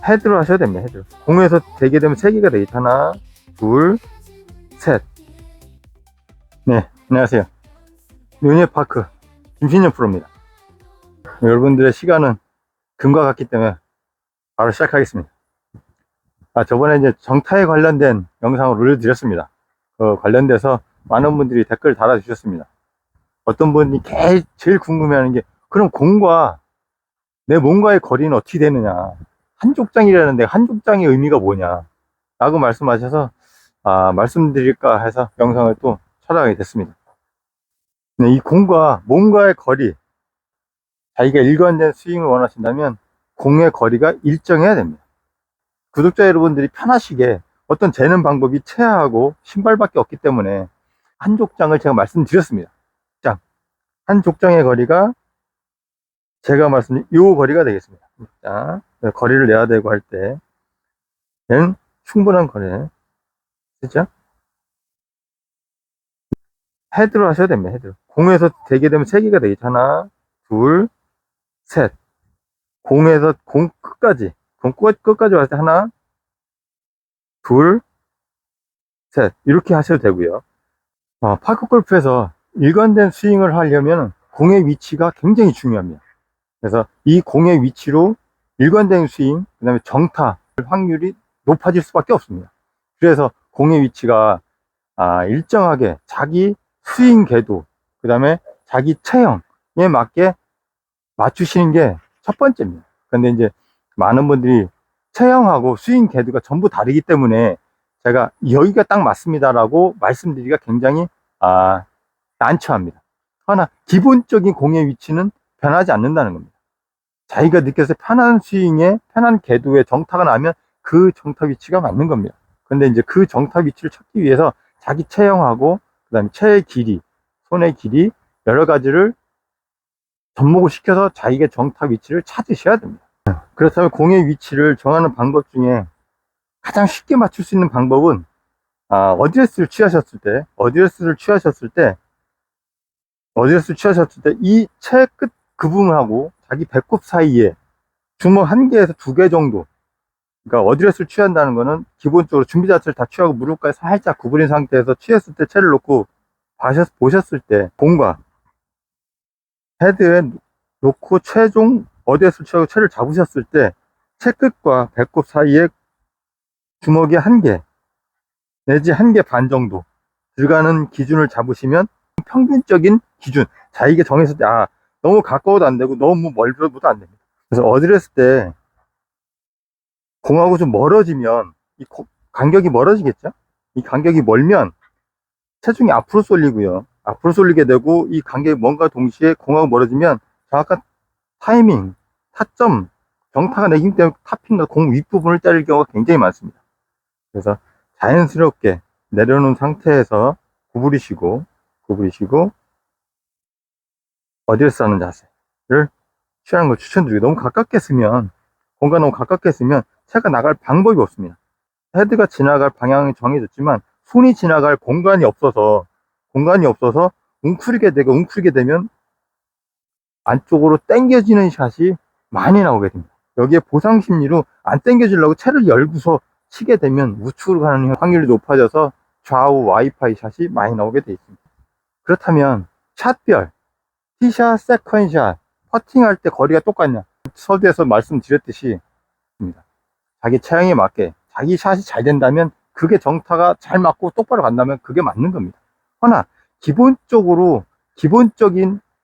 헤드로 하셔야 됩니다. 헤드로. 공에서 대게 되면 3개가 되겠다. 하나, 둘, 셋. 네, 안녕하세요. 요니파크 김신영 프로입니다. 여러분들의 시간은 금과 같기 때문에 바로 시작하겠습니다. 저번에 이제 정타에 관련된 영상을 올려드렸습니다. 관련돼서 많은 분들이 댓글 달아주셨습니다. 어떤 분이 제일 궁금해하는 게, 그럼 공과 내 몸과의 거리는 어떻게 되느냐, 한 족장이라는데 한 족장의 의미가 뭐냐 라고 말씀하셔서 말씀드릴까 해서 영상을 또 촬영하게 됐습니다. 네, 이 공과 몸과의 거리, 자기가 일관된 스윙을 원하신다면 공의 거리가 일정해야 됩니다. 구독자 여러분들이 편하시게 어떤 재는 방법이 채하고 신발밖에 없기 때문에 한 족장을 제가 말씀드렸습니다. 자, 한 족장의 거리가 제가 말씀드린 이 거리가 되겠습니다. 자, 거리를 내야 되고 할 때는 충분한 거리, 그죠? 헤드로 하셔야 됩니다. 헤드로. 공에서 대게 되면 3개가 되겠죠. 하나, 둘, 셋. 공에서 공 끝까지 왔을 때 하나, 둘, 셋. 이렇게 하셔도 되고요. 파크 골프에서 일관된 스윙을 하려면 공의 위치가 굉장히 중요합니다. 그래서 이 공의 위치로 일관된 스윙, 그 다음에 정타 확률이 높아질 수밖에 없습니다. 그래서 공의 위치가 일정하게 자기 스윙 궤도, 그 다음에 자기 체형에 맞게 맞추시는 게 첫 번째입니다. 근데 이제 많은 분들이 체형하고 스윙 궤도가 전부 다르기 때문에 제가 여기가 딱 맞습니다라고 말씀드리기가 굉장히 난처합니다. 하나, 기본적인 공의 위치는 변하지 않는다는 겁니다. 자기가 느껴서 편한 스윙에 편한 궤도에 정타가 나면 그 정타 위치가 맞는 겁니다. 근데 이제 그 정타 위치를 찾기 위해서 자기 체형하고 그다음에 체의 길이, 손의 길이, 여러 가지를 접목을 시켜서 자기의 정타 위치를 찾으셔야 됩니다. 그렇다면 공의 위치를 정하는 방법 중에 가장 쉽게 맞출 수 있는 방법은 어드레스를 취하셨을 때 이 채 끝 부분을 하고 자기 배꼽 사이에 주먹 1개에서 2개 정도, 그러니까 어드레스를 취한다는 거는 기본적으로 준비 자체를 다 취하고 무릎까지 살짝 구부린 상태에서 취했을 때 채를 놓고 보셨을 때 공과 헤드에 놓고 최종 어드레스를 취하고 채를 잡으셨을 때 채 끝과 배꼽 사이에 주먹이 1개 내지 1개 반 정도 들어가는 기준을 잡으시면 평균적인 기준, 자기가 정했을 때 너무 가까워도 안 되고 너무 멀어도 안 됩니다. 그래서 어드레스 때 공하고 좀 멀어지면 이 간격이 멀어지겠죠. 이 간격이 멀면 체중이 앞으로 쏠리고요, 앞으로 쏠리게 되고, 이 간격이 뭔가 동시에 공하고 멀어지면 정확한 타이밍, 타점, 정타가 내기 때문에 탑핑과 공 윗부분을 때릴 경우가 굉장히 많습니다. 그래서 자연스럽게 내려놓은 상태에서 구부리시고 어드레스 하는 자세를 취하는 걸 추천드리고, 너무 가깝게 쓰면, 공간 너무 가깝게 쓰면 채가 나갈 방법이 없습니다. 헤드가 지나갈 방향이 정해졌지만 손이 지나갈 공간이 없어서 웅크리게 되면 안쪽으로 당겨지는 샷이 많이 나오게 됩니다. 여기에 보상 심리로 안 당겨지려고 채를 열고서 치게 되면 우측으로 가는 확률이 높아져서 좌우 와이파이 샷이 많이 나오게 되어 있습니다. 그렇다면 샷별, 티샷, 세컨샷, 퍼팅할 때 거리가 똑같냐? 서두에서 말씀드렸듯이 자기 체형에 맞게 자기 샷이 잘 된다면, 그게 정타가 잘 맞고 똑바로 간다면 그게 맞는 겁니다. 허나 기본적인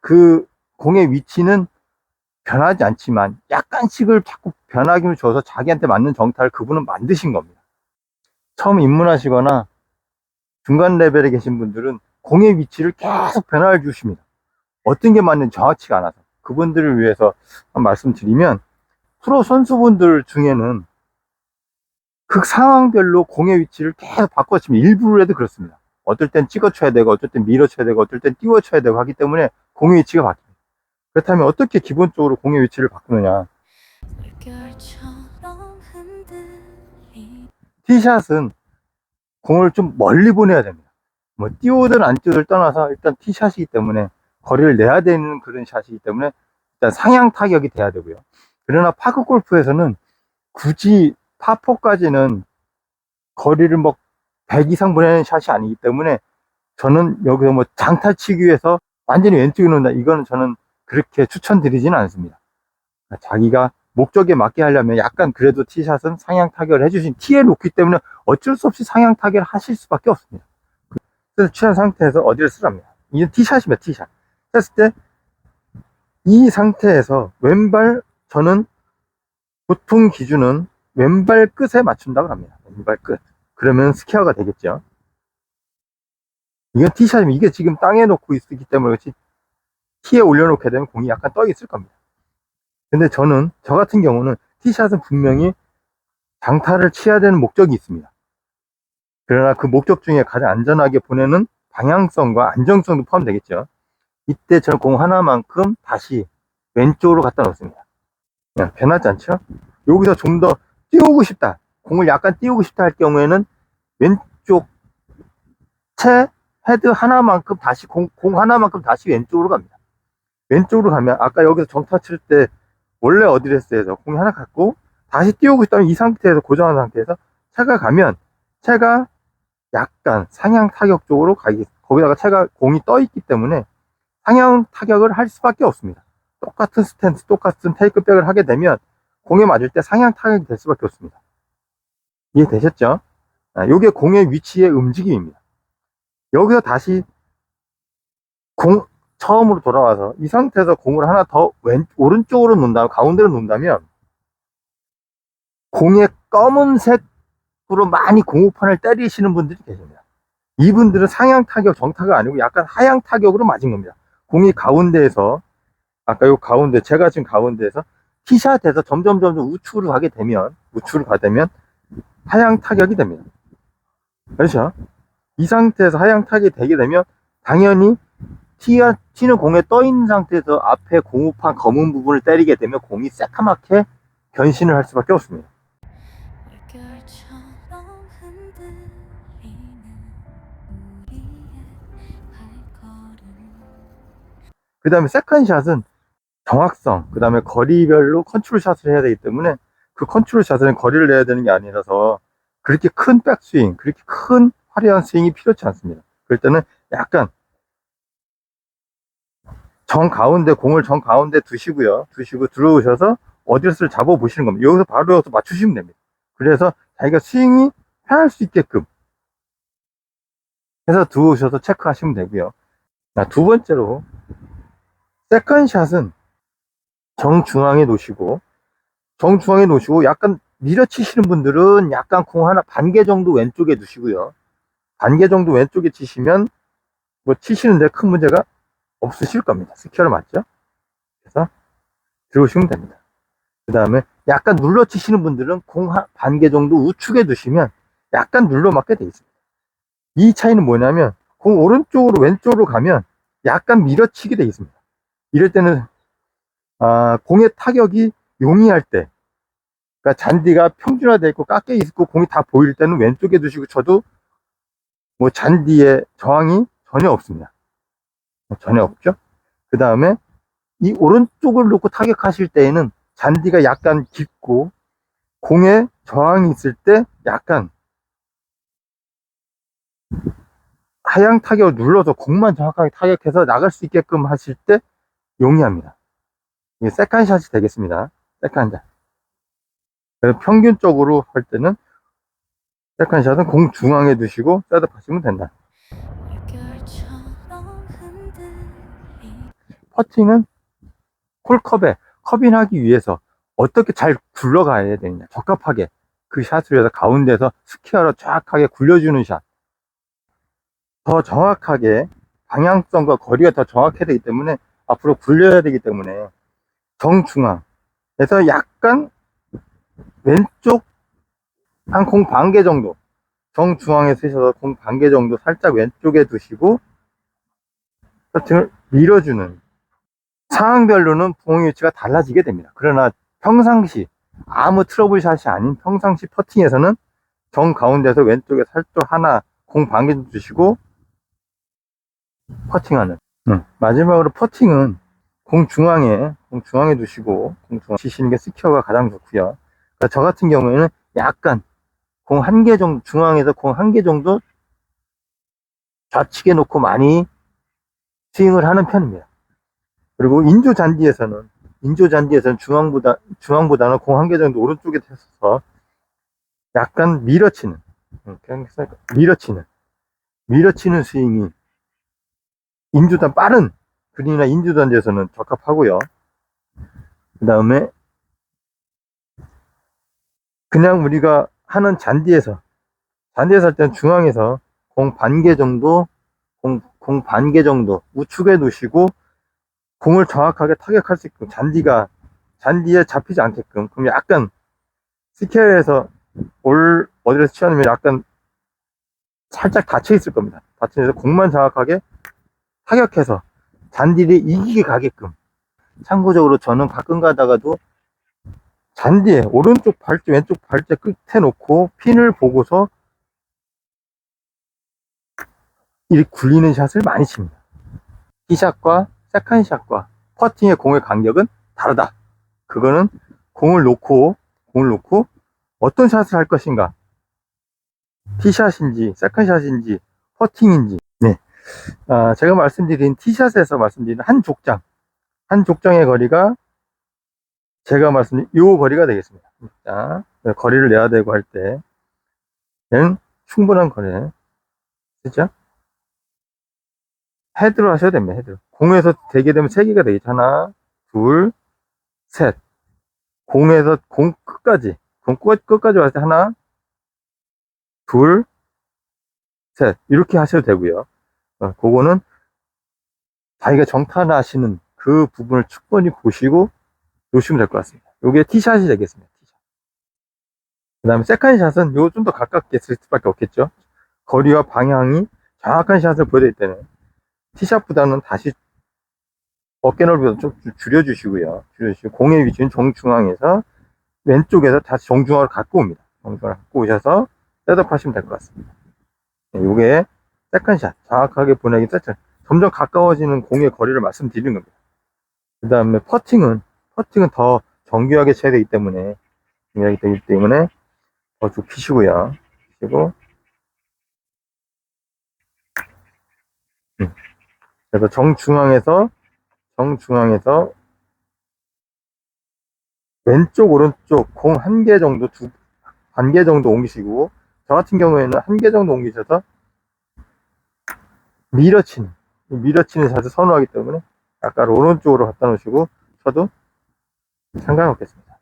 그 공의 위치는 변하지 않지만 약간씩을 자꾸 변하기를 줘서 자기한테 맞는 정타를 그분은 만드신 겁니다. 처음 입문하시거나 중간 레벨에 계신 분들은 공의 위치를 계속 변화를 주십니다. 어떤 게 맞는지 정확치가 않아서. 그분들을 위해서 말씀드리면, 프로 선수분들 중에는 그 상황별로 공의 위치를 계속 바꿔치면, 일부러라도 그렇습니다. 어떨 땐 찍어쳐야 되고, 어떨 땐 밀어쳐야 되고, 어떨 땐 띄워쳐야 되고 하기 때문에 공의 위치가 바뀝니다. 그렇다면 어떻게 기본적으로 공의 위치를 바꾸느냐? 티샷은 공을 좀 멀리 보내야 됩니다. 뭐 띄우든 안 띄우든 떠나서 일단 티샷이기 때문에 거리를 내야 되는 그런 샷이기 때문에 일단 상향 타격이 돼야 되고요. 그러나 파크 골프에서는 굳이 파4까지는 거리를 뭐 100 이상 보내는 샷이 아니기 때문에 저는 여기서 뭐 장타 치기 위해서 완전히 왼쪽에 놓는다, 이거는 저는 그렇게 추천드리지는 않습니다. 자기가 목적에 맞게 하려면 약간 그래도 티샷은 상향 타격을 해주신, 티에 놓기 때문에 어쩔 수 없이 상향 타격을 하실 수밖에 없습니다. 그래서 취한 상태에서 어디를 쓰랍니다. 이게 티샷입니다. 티샷 했을 때 이 상태에서 왼발, 저는 보통 기준은 왼발 끝에 맞춘다고 합니다. 왼발 끝. 그러면 스퀘어가 되겠죠. 이건 티샷이면, 이게 지금 땅에 놓고 있기 때문에 그렇지, 티에 올려놓게 되면 공이 약간 떠 있을 겁니다. 근데 저는, 저 같은 경우는 티샷은 분명히 장타를 치야 되는 목적이 있습니다. 그러나 그 목적 중에 가장 안전하게 보내는 방향성과 안정성도 포함되겠죠. 이때 저는 공 하나만큼 다시 왼쪽으로 갖다 놓습니다. 그냥 변하지 않죠? 여기서 좀 더 띄우고 싶다, 공을 약간 띄우고 싶다 할 경우에는 왼쪽 채 헤드 하나만큼 다시 공 하나만큼 다시 왼쪽으로 갑니다. 왼쪽으로 가면 아까 여기서 정타 칠 때 원래 어디를 했어요? 해서 공이 하나 갖고 다시 띄우고 싶다면 이 상태에서, 고정한 상태에서 채가 가면 채가 약간 상향 타격 쪽으로 가기, 거기다가 채가 공이 떠 있기 때문에 상향 타격을 할 수밖에 없습니다. 똑같은 스탠스, 똑같은 테이크백을 하게 되면 공에 맞을 때 상향 타격이 될 수밖에 없습니다. 이해되셨죠? 이게 공의 위치의 움직임입니다. 여기서 다시 처음으로 돌아와서 이 상태에서 공을 하나 더 오른쪽으로 놓는다면, 가운데로 놓는다면 공의 검은색으로 많이 공호판을 때리시는 분들이 계십니다. 이분들은 상향 타격, 정타가 아니고 약간 하향 타격으로 맞은 겁니다. 공이 가운데에서, 아까 요 가운데, 제가 지금 가운데에서 티샷에서 점점 우측으로 가게 되면 하향 타격이 됩니다. 그렇죠? 이 상태에서 하향 타격이 되게 되면 당연히 티는 공에 떠 있는 상태에서 앞에 공호판 검은 부분을 때리게 되면 공이 새카맣게 변신을 할 수밖에 없습니다. 그 다음에 세컨샷은 정확성, 그 다음에 거리별로 컨트롤 샷을 해야 되기 때문에 그 컨트롤 샷은 거리를 내야 되는 게 아니라서 그렇게 큰 백스윙, 그렇게 큰 화려한 스윙이 필요치 않습니다. 그럴 때는 약간 공을 정 가운데 두시고 들어오셔서 어디를 잡아 보시는 겁니다. 여기서 바로 여기서 맞추시면 됩니다. 그래서 자기가 스윙이 편할 수 있게끔 해서 들어오셔서 체크하시면 되고요. 두 번째로 세컨샷은 정중앙에 놓으시고 약간 밀어치시는 분들은 약간 공 하나 반 개 정도 왼쪽에 두시고요. 반 개 정도 왼쪽에 치시면 뭐 치시는데 큰 문제가 없으실 겁니다. 스퀘어를 맞죠? 그래서 들어오시면 됩니다. 그 다음에 약간 눌러 치시는 분들은 공 반 개 정도 우측에 두시면 약간 눌러 맞게 돼 있습니다. 이 차이는 뭐냐면 공 오른쪽으로 왼쪽으로 가면 약간 밀어치게 돼 있습니다. 이럴 때는 공의 타격이 용이할 때, 그러니까 잔디가 평준화되어 있고 깎여 있고 공이 다 보일 때는 왼쪽에 두시고 쳐도 뭐 잔디에 저항이 전혀 없습니다. 전혀 없죠. 그 다음에 이 오른쪽을 놓고 타격하실 때에는 잔디가 약간 깊고 공에 저항이 있을 때 약간 하향 타격을 눌러서 공만 정확하게 타격해서 나갈 수 있게끔 하실 때 용이합니다. 이게 세컨샷이 되겠습니다. 세컨샷. 그래서 평균적으로 할 때는 세컨샷은 공 중앙에 두시고 셋업하시면 된다. 퍼팅은 콜컵에 컵인하기 위해서 어떻게 잘 굴러가야 되느냐, 적합하게 그 샷을 위해서 가운데서 스퀘어로 정확하게 굴려주는 샷, 더 정확하게 방향성과 거리가 더 정확해야 되기 때문에 앞으로 굴려야 되기 때문에 정중앙에서 약간 왼쪽 한 공 반 개 정도, 정중앙에 쓰셔서 공 반 개 정도 살짝 왼쪽에 두시고 퍼팅을 밀어주는, 상황별로는 붕 위치가 달라지게 됩니다. 그러나 평상시 아무 트러블샷이 아닌 평상시 퍼팅에서는 정 가운데서 왼쪽에 살짝 하나 공 반 개 두시고 퍼팅하는. 마지막으로 퍼팅은 공 중앙에 두시고 공 중앙 치시는 게 스퀘어가 가장 좋고요. 그러니까 저 같은 경우에는 약간 공 한 개 정도, 중앙에서 공 한 개 정도 좌측에 놓고 많이 스윙을 하는 편입니다. 그리고 인조 잔디에서는 중앙보다는 공 한 개 정도 오른쪽에 있어서 약간 밀어치는 스윙이 빠른 그린이나 인조잔디에서는 적합하고요. 그 다음에 그냥 우리가 하는 잔디에서 할 때는 중앙에서 공 반 개 정도 우측에 놓으시고 공을 정확하게 타격할 수 있게끔 잔디에 잡히지 않게끔, 그럼 약간 스퀘어에서 어디에서 치면 약간 살짝 닫혀 있을 겁니다. 닫혀서 공만 정확하게 타격해서 잔디를 이기게 가게끔. 참고적으로 저는 가끔 가다가도 잔디에 오른쪽 발대 왼쪽 발대 끝에 놓고 핀을 보고서 이렇게 굴리는 샷을 많이 칩니다. 티샷과 세컨샷과 퍼팅의 공의 간격은 다르다. 그거는 공을 놓고 어떤 샷을 할 것인가, 티샷인지 세컨샷인지 퍼팅인지. 네, 제가 말씀드린 티샷에서 말씀드린 한 족장의 거리가 제가 말씀드린 요 거리가 되겠습니다. 자, 거리를 내야 되고 할 때는 충분한 거리, 그죠? 헤드로 하셔야 됩니다. 헤드로. 공에서 되게 되면 3개가 되겠죠. 하나, 둘, 셋. 공에서 공 끝까지 왔을 때 하나, 둘, 셋. 이렇게 하셔도 되고요. 그거는 자기가 정타하시는 그 부분을 충분히 보시고 놓으시면 될 것 같습니다. 요게 티샷이 되겠습니다. 티샷. 그 다음에 세컨샷은 요거 좀 더 가깝게 쓸 수밖에 없겠죠. 거리와 방향이 정확한 샷을 보여드릴 때는 티샷보다는 다시 어깨 넓이도 좀 줄여주시고요. 공의 위치는 정중앙에서 왼쪽에서 다시 정중앙으로 갖고 옵니다. 정중앙으로 갖고 오셔서 셋업 하시면 될 것 같습니다. 네, 요게 세컨샷. 정확하게 보내기 세컨. 점점 가까워지는 공의 거리를 말씀드리는 겁니다. 그 다음에 퍼팅은 더 정교하게 쳐야 되기 때문에 더 좁히시고요. 그리고 그래서 정중앙에서 왼쪽 오른쪽 공 한 개 정도 반 개 정도 옮기시고, 저 같은 경우에는 한 개 정도 옮기셔서 밀어치는 샷을 선호하기 때문에 약간 오른쪽으로 갖다 놓으시고 쳐도 상관없겠습니다.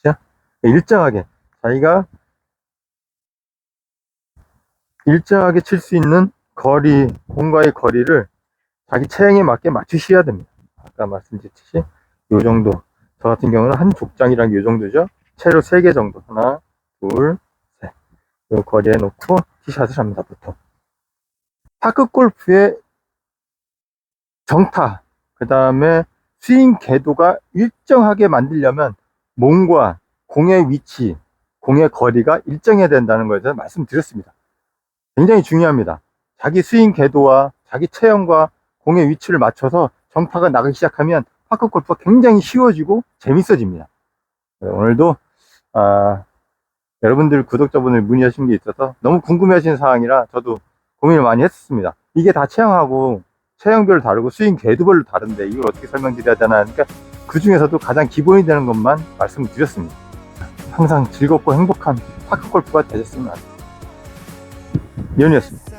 그렇죠? 일정하게 자기가 일정하게 칠 수 있는 공과의 거리를 자기 체형에 맞게 맞추셔야 됩니다. 아까 말씀드렸듯이 요 정도, 저 같은 경우는 한 족장이랑 요 정도죠. 채로 3개 정도, 하나, 둘, 셋. 요 거리에 놓고 티샷을 합니다. 보통 파크 골프의 정타, 그 다음에 스윙 궤도가 일정하게 만들려면 몸과 공의 위치, 공의 거리가 일정해야 된다는 것에 대해서 말씀드렸습니다. 굉장히 중요합니다. 자기 스윙 궤도와 자기 체형과 공의 위치를 맞춰서 정타가 나가기 시작하면 파크 골프가 굉장히 쉬워지고 재밌어집니다. 오늘도 여러분들 구독자분들 문의하신 게 있어서 너무 궁금해하시는 사항이라 저도 고민을 많이 했었습니다. 이게 다 체형별로 다르고 스윙 궤도별로 다른데 이걸 어떻게 설명드려야 되나 하니까 그 중에서도 가장 기본이 되는 것만 말씀드렸습니다. 항상 즐겁고 행복한 파크 골프가 되셨으면 합니다. 연이었습니다.